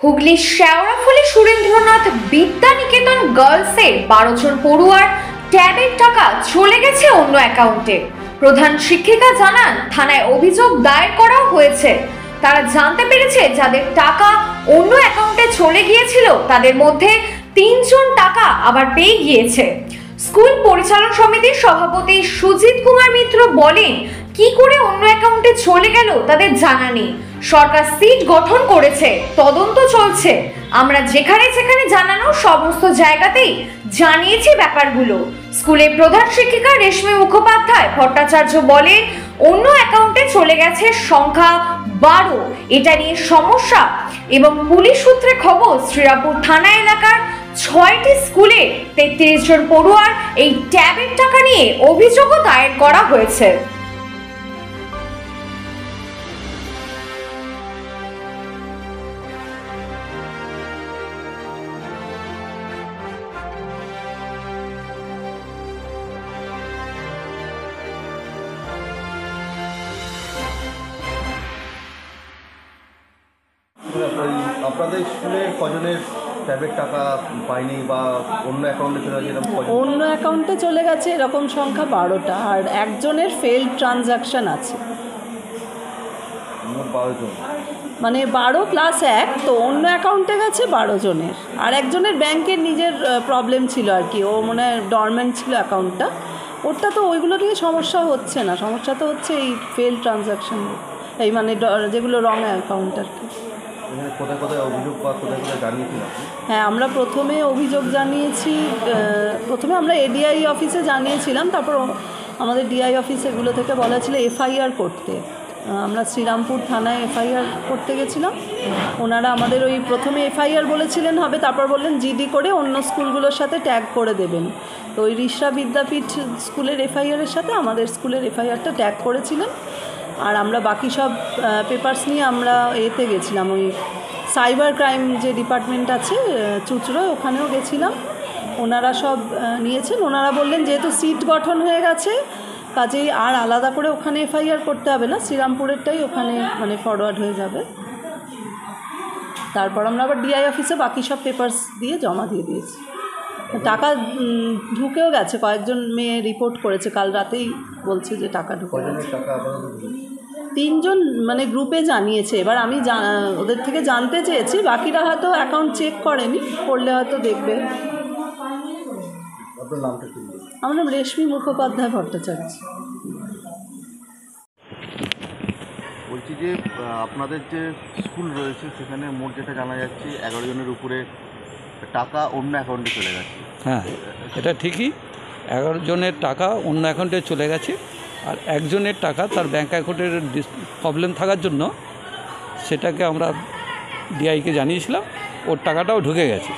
হুগলির শেওড়াফুলি সুরেন্দ্রনাথ বিদ্যানিকেতন গার্লসের 12 জন পড়ুয়ার ট্যাবের টাকা চলে গেছে অন্য অ্যাকাউন্টে। প্রধান শিক্ষিকা জানান, থানায় অভিযোগ দায়ের করা হয়েছে। তারা জানতে পেরেছে যাদের টাকা অন্য অ্যাকাউন্টে চলে গিয়েছিল তাদের মধ্যে 3 জন টাকা আবার পেয়ে গিয়েছে। স্কুল পরিচালন সমিতির সভাপতি সুজিত কুমার মিত্র বলেন, কি করে অন্য অ্যাকাউন্টে চলে গেল তাদের জানা নেই। সরকার সিট গঠন করেছে, তদন্ত চলছে। আমরা যেখানে যেখানে জানানো সমস্ত জায়গাতেই জানিয়েছি ব্যাপারগুলো। স্কুলের প্রধান শিক্ষিকা রেশমি মুখোপাধ্যায় ভট্টাচার্য বলেন, অন্য অ্যাকাউন্টে চলে গেছে সংখ্যা 12। এটা নিয়ে সমস্যা এবং পুলিশ সূত্রে খবর, শ্রীরামপুর থানা এলাকার 6টি স্কুলে 33 জন পড়ুয়ার এই ট্যাবের টাকা নিয়ে অভিযোগও দায়ের করা হয়েছে। আপনাদের স্কুলে কজনের ট্যাবের টাকা পায়নি বা অন্য অ্যাকাউন্টে চলে গেছে? অন্য অ্যাকাউন্টে চলে গেছে এরকম সংখ্যা 12টা, আর একজনের ফেলড ট্রানজ্যাকশান আছে। মোট 12 জন, মানে 12 + 1, তো অন্য অ্যাকাউন্টে গেছে 12 জনের। আর একজনের ব্যাংকের নিজের প্রবলেম ছিল আর কি, ও মনে হয় ডরমেন্ট ছিল অ্যাকাউন্টটা। ওরটা তো ওইগুলো নিয়ে সমস্যা হচ্ছে না, সমস্যা তো হচ্ছে এই ফেলড ট্রানজ্যাকশান, এই মানে যেগুলো রং অ্যাকাউন্ট আর কি। কোথায় কোথায় অভিযোগ বা কোথায় কোথায় জানিয়েছিলেন? হ্যাঁ, আমরা প্রথমে অভিযোগ জানিয়েছি, প্রথমে আমরা এডিআই অফিসে জানিয়েছিলাম, তারপর আমাদের ডিআই অফিস এগুলো থেকে বলা ছিল এফআইআর করতে। আমরা শ্রীরামপুর থানায় এফআইআর করতে গেছিলাম। ওনারা আমাদের ওই প্রথমে এফআইআর বলেছিলেন হবে, তারপর বললেন জিডি করে অন্য স্কুলগুলোর সাথে ট্যাগ করে দেবেন। তো ওই রিষড়া বিদ্যাপীঠ স্কুলের এফআইআরের সাথে আমাদের স্কুলের এফআইআরটা ট্যাগ করেছিলেন। আর আমরা বাকি সব পেপারস নিয়ে আমরা এতে গেছিলাম, ওই সাইবার ক্রাইম যে ডিপার্টমেন্ট আছে চুঁচুড়ায়, ওখানেও গেছিলাম। ওনারা সব নিয়েছেন। ওনারা বললেন যেহেতু সিট গঠন হয়ে গেছে, কাজেই আর আলাদা করে ওখানে এফআইআর করতে হবে না, শ্রীরামপুরেরটাই ওখানে মানে ফরওয়ার্ড হয়ে যাবে। তারপর আমরা আবার ডিআই অফিসে বাকি সব পেপারস দিয়ে জমা দিয়ে দিয়েছি। টাকা ঢুকেও গেছে, কয়েকজন মেয়ে রিপোর্ট করেছে, কাল রাতেই বলছে যে টাকা ঢুকে গেছে। 3 জন মানে গ্রুপে জানিয়েছে। এবার আমি ওদের থেকে জানতে চেয়েছি, বাকিরা হয়তো অ্যাকাউন্ট চেক করেনি, করলে হয়তো দেখবে। আপনার নামটা কি? আমার নাম রেশমি মুখোপাধ্যায় ভট্টাচার্য। বলছি যে আপনাদের যে স্কুল রয়েছে সেখানে মোট যেটা জানা যাচ্ছে 11 জনের উপরে টাকা অন্য অ্যাকাউন্টে চলে গেছে। হ্যাঁ, এটা ঠিকই। 11 জনের টাকা অন্য অ্যাকাউন্টে চলে গেছে, আর একজনের টাকা তার ব্যাঙ্ক অ্যাকাউন্টের প্রবলেম থাকার জন্য সেটাকে আমরা ডিআইকে জানিয়েছিলাম, ওর টাকাটাও ঢুকে গেছে।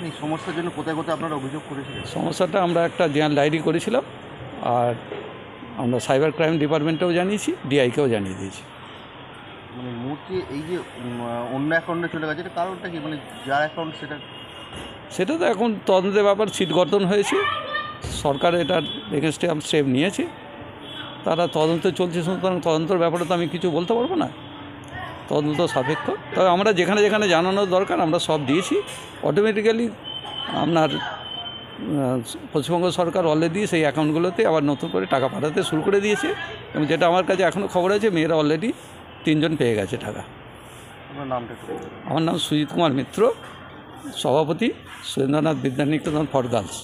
এই সমস্যার জন্য কোথায় কোথায় আপনারা অভিযোগ করেছিলেন? সমস্যাটা আমরা একটা জেনারেল ডায়েরি করেছিলাম, আর আমরা সাইবার ক্রাইম ডিপার্টমেন্টেও জানিয়েছি, ডিআইকেও জানিয়ে দিয়েছি। মানে মুহূর্তে এই যে অন্য অ্যাকাউন্টে চলে গেছে, এটা কারণটা কি? মানে যার অ্যাকাউন্ট সেটা তো এখন তদন্তের ব্যাপার, সিট গঠন হয়েছে, সরকার এটার এগেনস্টে স্টেপ নিয়েছে, তারা তদন্ত চলছে। সুতরাং তদন্তের ব্যাপারে তো আমি কিছু বলতে পারবো না, তদন্ত সাপেক্ষ। তবে আমরা যেখানে যেখানে জানানোর দরকার আমরা সব দিয়েছি। অটোমেটিক্যালি আপনার পশ্চিমবঙ্গ সরকার অলরেডি সেই অ্যাকাউন্টগুলোতে আবার নতুন করে টাকা পাঠাতে শুরু করে দিয়েছে, এবং যেটা আমার কাছে এখনও খবর আছে, মেয়েরা অলরেডি 3 জন পেয়ে গেছে টাকা। আমার নামটা? আমার নাম সুজিত কুমার মিত্র, সভাপতি সুরেন্দ্রনাথ বিদ্যানিকেতন ফর গার্লস।